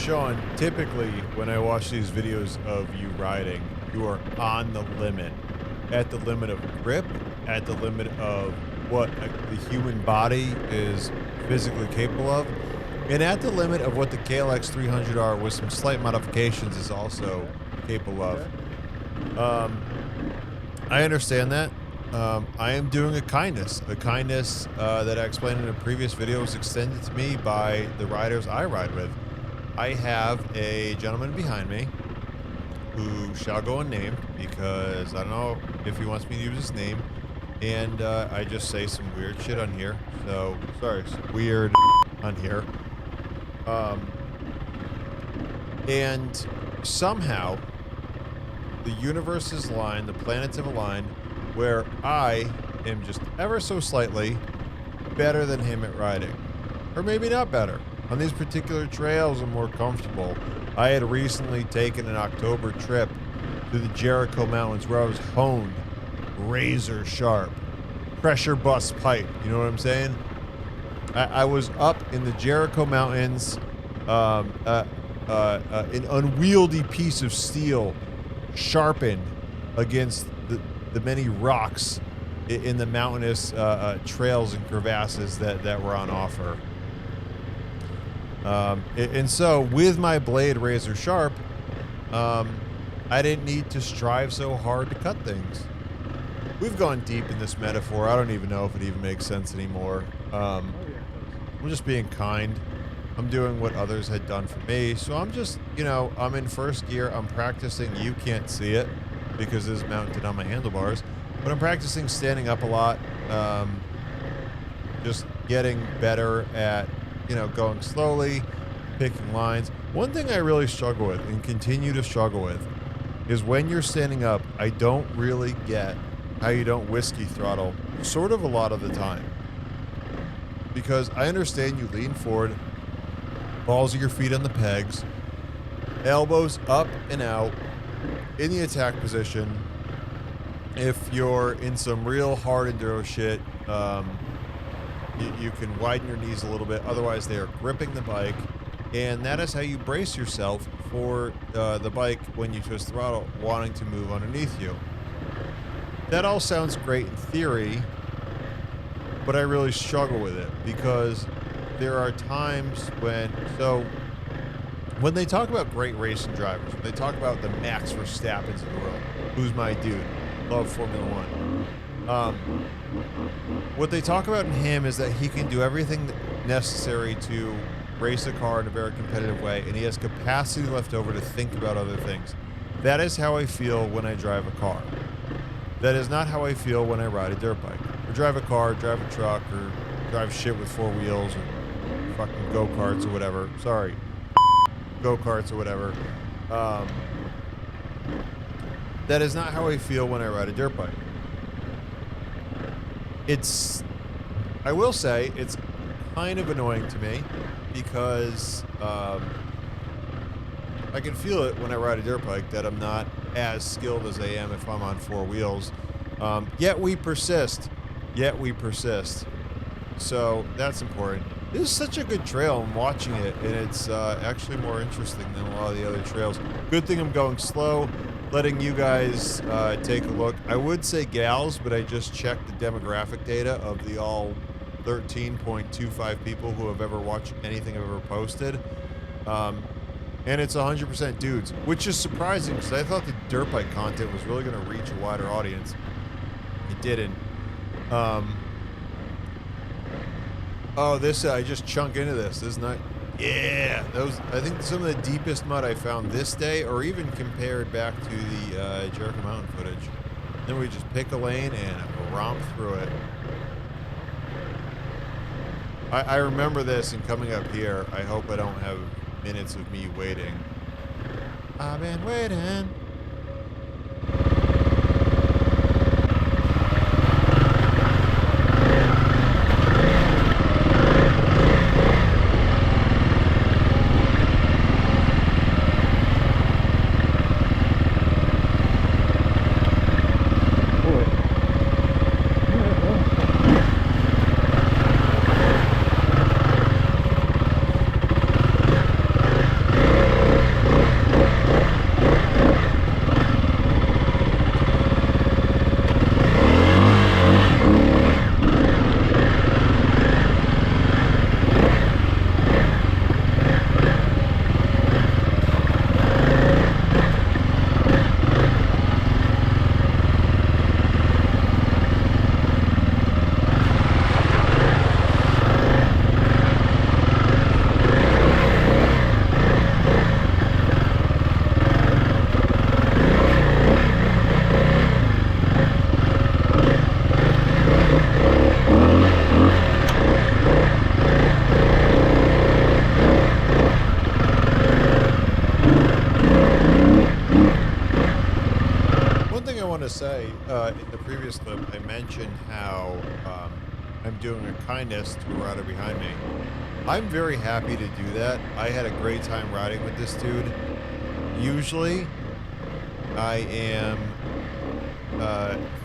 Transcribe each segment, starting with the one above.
Sean, typically when I watch these videos of you riding, you are on the limit, at the limit of grip, at the limit of what the human body is physically capable of, and at the limit of what the KLX 300R with some slight modifications is also capable of. I understand that. I am doing a kindness that I explained in a previous video was extended to me by the riders I ride with. I have a gentleman behind me who shall go unnamed because I don't know if he wants me to use his name, and I just say some weird shit on here. So, sorry, weird on here. And somehow the universe is aligned, the planets have aligned, where I am just ever so slightly better than him at riding. Or maybe not better. On these particular trails, I'm more comfortable. I had recently taken an October trip to the Jericho Mountains where I was honed, razor sharp, pressure bust pipe, you know what I'm saying? I was up in the Jericho Mountains, an unwieldy piece of steel sharpened against the many rocks in the mountainous trails and crevasses that were on offer. And so with my blade razor sharp, I didn't need to strive so hard to cut things. We've gone deep in this metaphor. I don't even know if it even makes sense anymore. I'm just being kind. I'm doing what others had done for me. So I'm just, I'm in first gear. I'm practicing. You can't see it because it's mounted on my handlebars, but I'm practicing standing up a lot. Just getting better at, going slowly, picking lines. One thing I really struggle with and continue to struggle with is when you're standing up, I don't really get how you don't whiskey throttle sort of a lot of the time. Because I understand you lean forward, balls of your feet on the pegs, elbows up and out in the attack position. If you're in some real hard enduro shit, you can widen your knees a little bit. Otherwise, they are gripping the bike. And that is how you brace yourself for the bike when you twist throttle, wanting to move underneath you. That all sounds great in theory, but I really struggle with it because there are times when they talk about great racing drivers, when they talk about the Max Verstappens of the world, who's my dude, love Formula One. What they talk about in him is that he can do everything necessary to race a car in a very competitive way, and he has capacity left over to think about other things. That is how I feel when I drive a car. That is not how I feel when I ride a dirt bike. Or drive a car, drive a truck, or drive shit with four wheels, or fucking go-karts or whatever. Sorry. Go-karts or whatever. That is not how I feel when I ride a dirt bike. I will say, it's kind of annoying to me because I can feel it when I ride a dirt bike that I'm not as skilled as I am if I'm on four wheels. Yet we persist. So that's important. This is such a good trail. I'm watching it, and it's actually more interesting than a lot of the other trails. Good thing I'm going slow, letting you guys take a look. I would say gals, but I just checked the demographic data of the all 13.25 people who have ever watched anything I've ever posted. And it's 100% dudes, which is surprising because I thought the dirt bike content was really going to reach a wider audience. It didn't. Oh, this, I just chunk into this. This is not, yeah. I think some of the deepest mud I found this day, or even compared back to the Jericho Mountain footage. Then we just pick a lane and romp through it. I remember this, and coming up here, I hope I don't have minutes of me waiting. I've been waiting. previous clip, I mentioned how I'm doing a kindness to a rider behind me. I'm very happy to do that. I had a great time riding with this dude. Usually, I am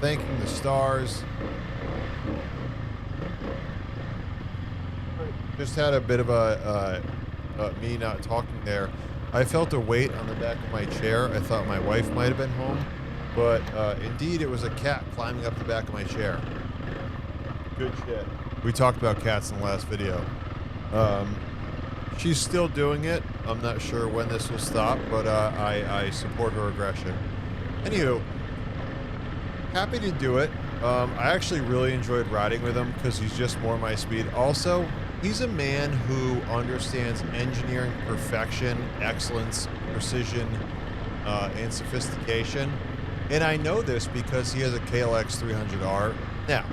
thanking the stars. Just had a bit of me not talking there. I felt a weight on the back of my chair. I thought my wife might have been home, but indeed it was a cat climbing up the back of my chair. Good shit. We talked about cats in the last video. She's still doing it. I'm not sure when this will stop, but I support her aggression. Anywho, happy to do it. I actually really enjoyed riding with him because he's just more my speed. Also, he's a man who understands engineering perfection, excellence, precision, and sophistication. And I know this because he has a KLX 300R. Now,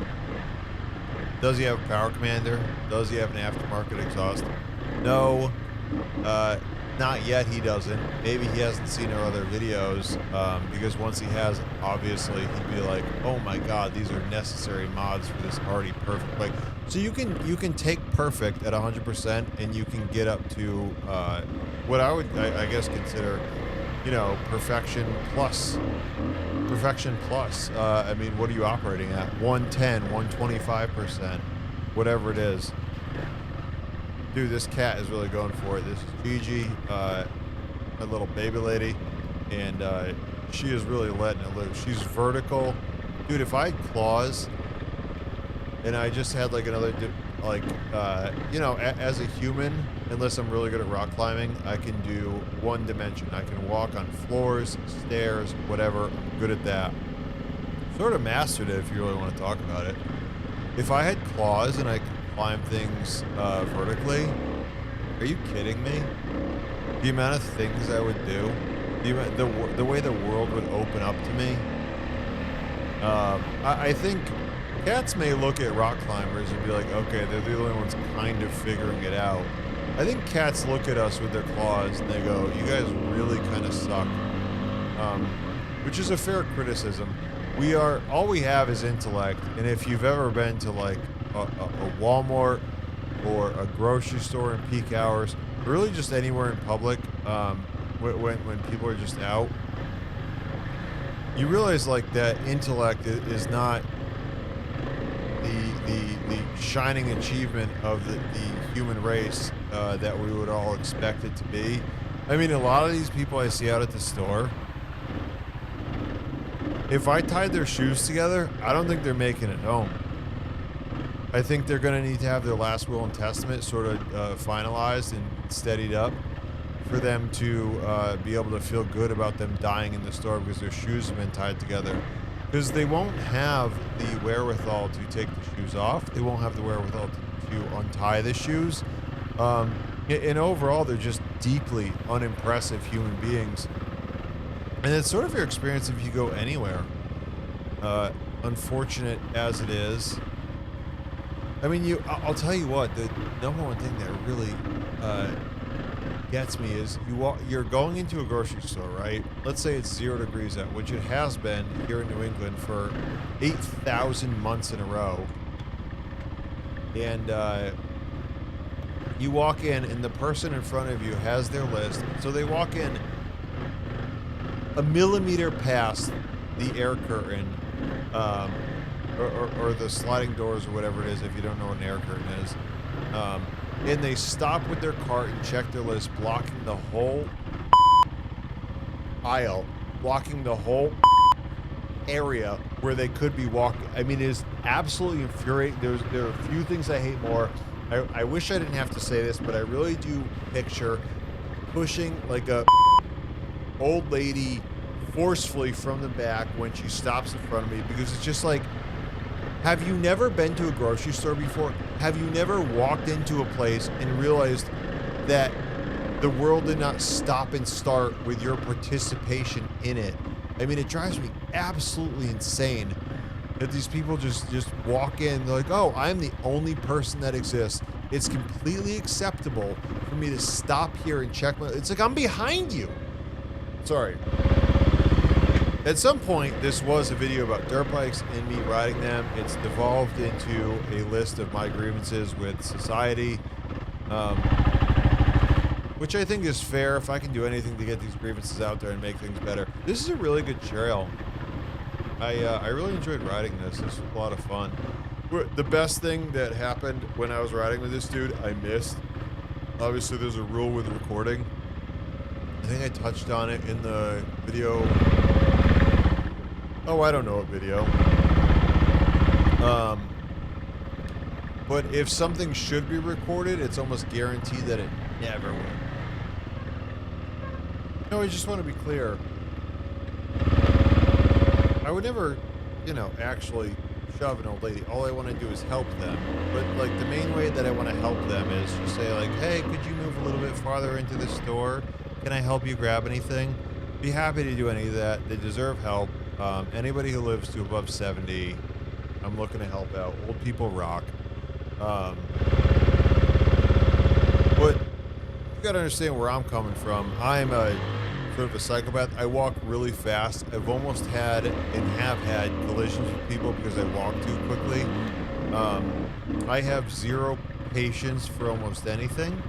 does he have a power commander? Does he have an aftermarket exhaust? No, not yet he doesn't. Maybe he hasn't seen our other videos, because once he has, obviously, he'd be like, oh my god, these are necessary mods for this already perfect bike. So you can take perfect at 100% and you can get up to what I would, I guess, consider, you know, perfection plus. Perfection plus. I mean, what are you operating at? 110, 125%, whatever it is. Dude, this cat is really going for it. This is Gigi, a little baby lady, and she is really letting it loose. She's vertical. Dude, if I had claws and I just had like another, you know, as a human, unless I'm really good at rock climbing, I can do one dimension. I can walk on floors, stairs, whatever. I'm good at that. Sort of mastered it if you really want to talk about it. If I had claws and I could climb things vertically, are you kidding me? The amount of things I would do, the way the world would open up to me. I think cats may look at rock climbers and be like, okay, they're the only ones kind of figuring it out. I think cats look at us with their claws and they go, you guys really kind of suck. Which is a fair criticism. All we have is intellect, and if you've ever been to like a Walmart or a grocery store in peak hours, or really just anywhere in public, when people are just out, you realize like that intellect is not the shining achievement of the human race that we would all expect it to be. I mean, a lot of these people I see out at the store, if I tied their shoes together, I don't think they're making it home. I think they're going to need to have their last will and testament sort of finalized and steadied up for them to be able to feel good about them dying in the store because their shoes have been tied together. Because they won't have the wherewithal to take the shoes off. They won't have the wherewithal to untie the shoes. And overall, they're just deeply unimpressive human beings. And it's sort of your experience if you go anywhere. Unfortunate as it is. I mean, I'll tell you what, the number one thing that really gets me is you're going into a grocery store, right? Let's say it's 0 degrees out, which it has been here in New England for 8,000 months in a row. And you walk in and the person in front of you has their list. So they walk in a millimeter past the air curtain, or the sliding doors or whatever it is, if you don't know what an air curtain is. And they stop with their cart and check their list, blocking the whole aisle, blocking the whole area where they could be walking. I mean, it is absolutely infuriating. There are a few things I hate more. I wish I didn't have to say this, but I really do picture pushing like a old lady forcefully from the back when she stops in front of me, because it's just like, have you never been to a grocery store before? Have you never walked into a place and realized that the world did not stop and start with your participation in it? I mean, it drives me absolutely insane that these people just walk in, they're like, oh, I'm the only person that exists. It's completely acceptable for me to stop here and check my... It's like, I'm behind you. Sorry. At some point, this was a video about dirt bikes and me riding them. It's devolved into a list of my grievances with society, um, which I think is fair. If I can do anything to get these grievances out there and make things better. This is a really good trail. I really enjoyed riding this. This was a lot of fun. The best thing that happened when I was riding with this dude, I missed. Obviously, there's a rule with recording. I think I touched on it in the video. Oh, I don't know what video. But if something should be recorded, it's almost guaranteed that it never will. No, I just want to be clear. I would never, you know, actually shove an old lady. All I want to do is help them. But, like, the main way that I want to help them is just say, like, hey, could you move a little bit farther into the store? Can I help you grab anything? Be happy to do any of that. They deserve help. Anybody who lives to above 70, I'm looking to help out. Old people rock. But you gotta understand where I'm coming from. I'm a sort of a psychopath. I walk really fast. I've almost had and have had collisions with people because I walk too quickly. I have zero patience for almost anything.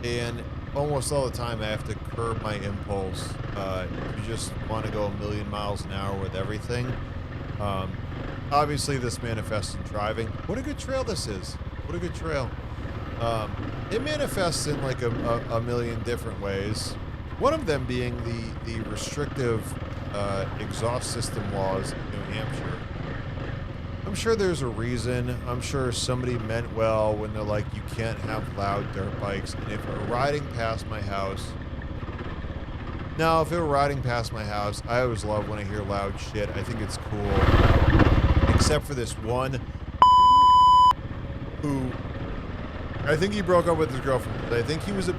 And almost all the time I have to curb my impulse. You just want to go a million miles an hour with everything. Obviously this manifests in driving. What a good trail this is. What a good trail. It manifests in like a million different ways. One of them being the restrictive exhaust system laws in New Hampshire. I'm sure there's a reason. I'm sure somebody meant well when they're like, you can't have loud dirt bikes. And if it were riding past my house... Now, if it were riding past my house, I always love when I hear loud shit. I think it's cool. Except for this one who... I think he broke up with his girlfriend. I think he was a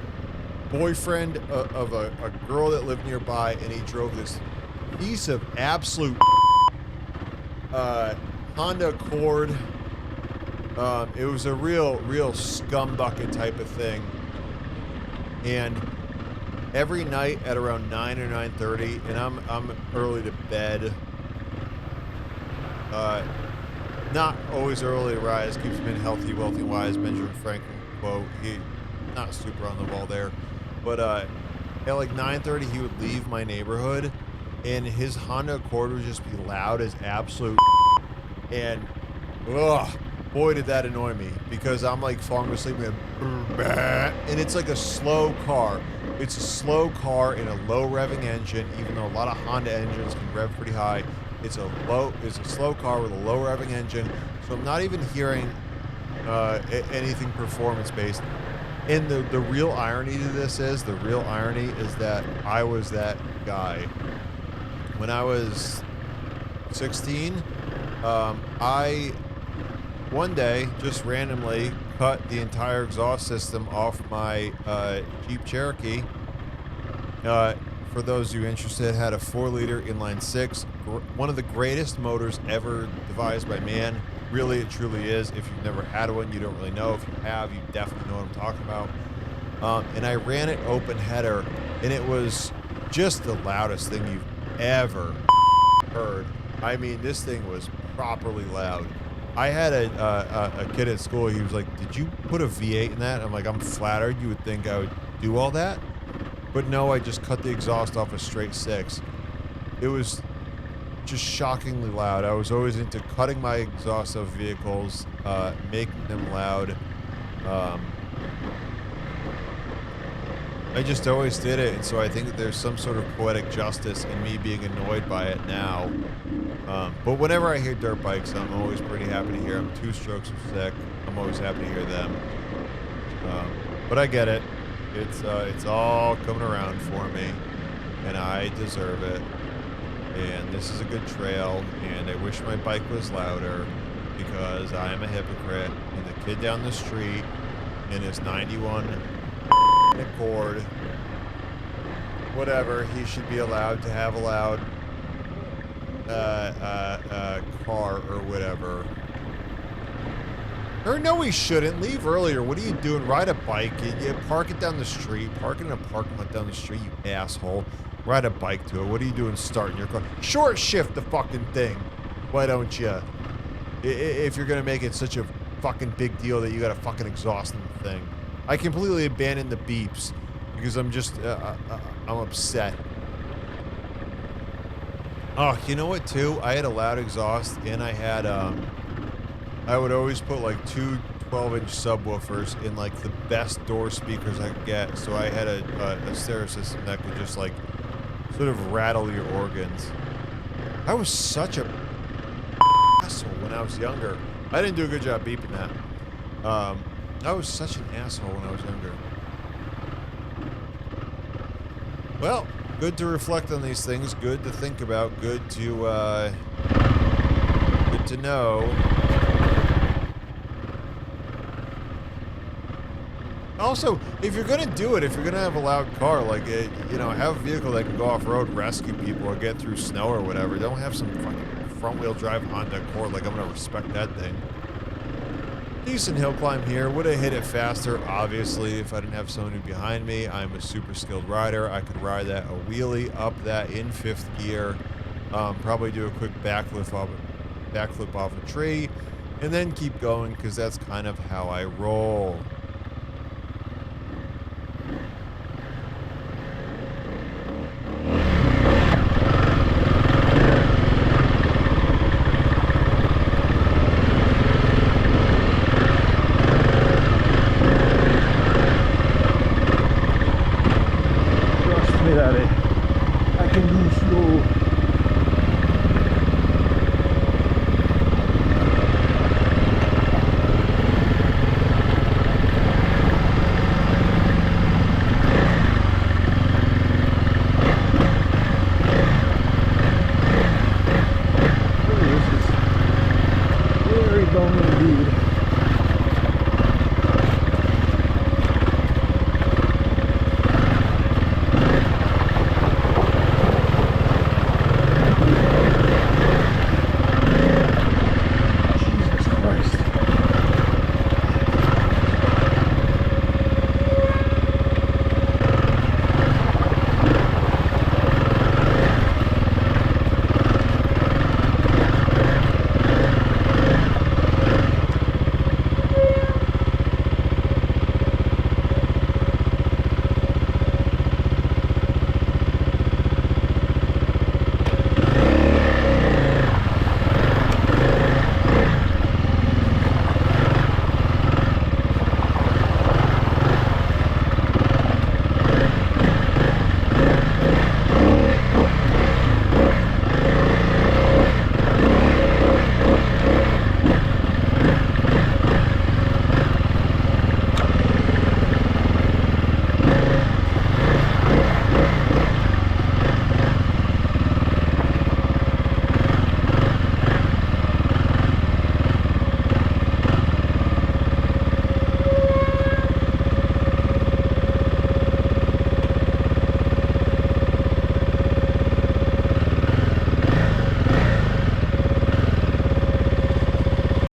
boyfriend of a girl that lived nearby, and he drove this piece of absolute Honda Accord. It was a real scumbucket type of thing. And every night at around 9 or 9:30, and I'm early to bed. Not always early to rise, keeps me in healthy, wealthy, wise, Benjamin Franklin quote. He not super on the ball there. But at like 9:30 he would leave my neighborhood, and his Honda Accord would just be loud as absolute. And ugh, boy did that annoy me, because I'm like falling asleep and it's like a slow car. It's a slow car in a low revving engine, even though a lot of Honda engines can rev pretty high. It's a slow car with a low revving engine, so I'm not even hearing anything performance based. And the real irony to this is, that I was that guy. When I was 16, I one day just randomly cut the entire exhaust system off my Jeep Cherokee. For those of you interested, had a 4-liter inline 6, one of the greatest motors ever devised by man. Really, it truly is. If you've never had one, you don't really know. If you have, you definitely know what I'm talking about. And I ran it open header, and it was just the loudest thing you've ever heard. I mean, this thing was properly loud. I had a kid at school. He was like, "Did you put a V8 in that?" I'm like, "I'm flattered. You would think I would do all that." But no, I just cut the exhaust off a straight 6. It was just shockingly loud. I was always into cutting my exhaust of vehicles, making them loud. I just always did it, and so I think that there's some sort of poetic justice in me being annoyed by it now. But whenever I hear dirt bikes, I'm always pretty happy to hear them. 2 strokes of sick. I'm always happy to hear them. But I get it. It's all coming around for me, and I deserve it. And this is a good trail, and I wish my bike was louder, because I am a hypocrite. And the kid down the street in his 91 Accord, whatever, he should be allowed to have a loud car or whatever. Or no, he shouldn't. Leave earlier. What are you doing? Ride a bike. You park it down the street. Park it in a parking lot down the street, you asshole. Ride a bike to it. What are you doing starting your car? Short shift the fucking thing. Why don't you? If you're gonna make it such a fucking big deal that you gotta fucking exhaust the thing. I completely abandoned the beeps because I'm just, I'm upset. Oh, you know what too? I had a loud exhaust and I had, I would always put like two 12-inch subwoofers in like the best door speakers I could get. So I had a stereo system that could just like sort of rattle your organs. I was such a asshole when I was younger. I didn't do a good job beeping that. I was such an asshole when I was younger. Well, good to reflect on these things, good to think about, good to know. Also, if you're gonna do it, if you're gonna have a loud car, like, you know, have a vehicle that can go off-road, rescue people, or get through snow or whatever. Don't have some fucking front-wheel drive Honda Accord, like I'm gonna respect that thing. Decent hill climb here. Would have hit it faster, obviously, if I didn't have someone behind me. I'm a super skilled rider. I could ride that a wheelie up that in 5th gear. Probably do a quick backflip off a tree, and then keep going, because that's kind of how I roll. I can do slow.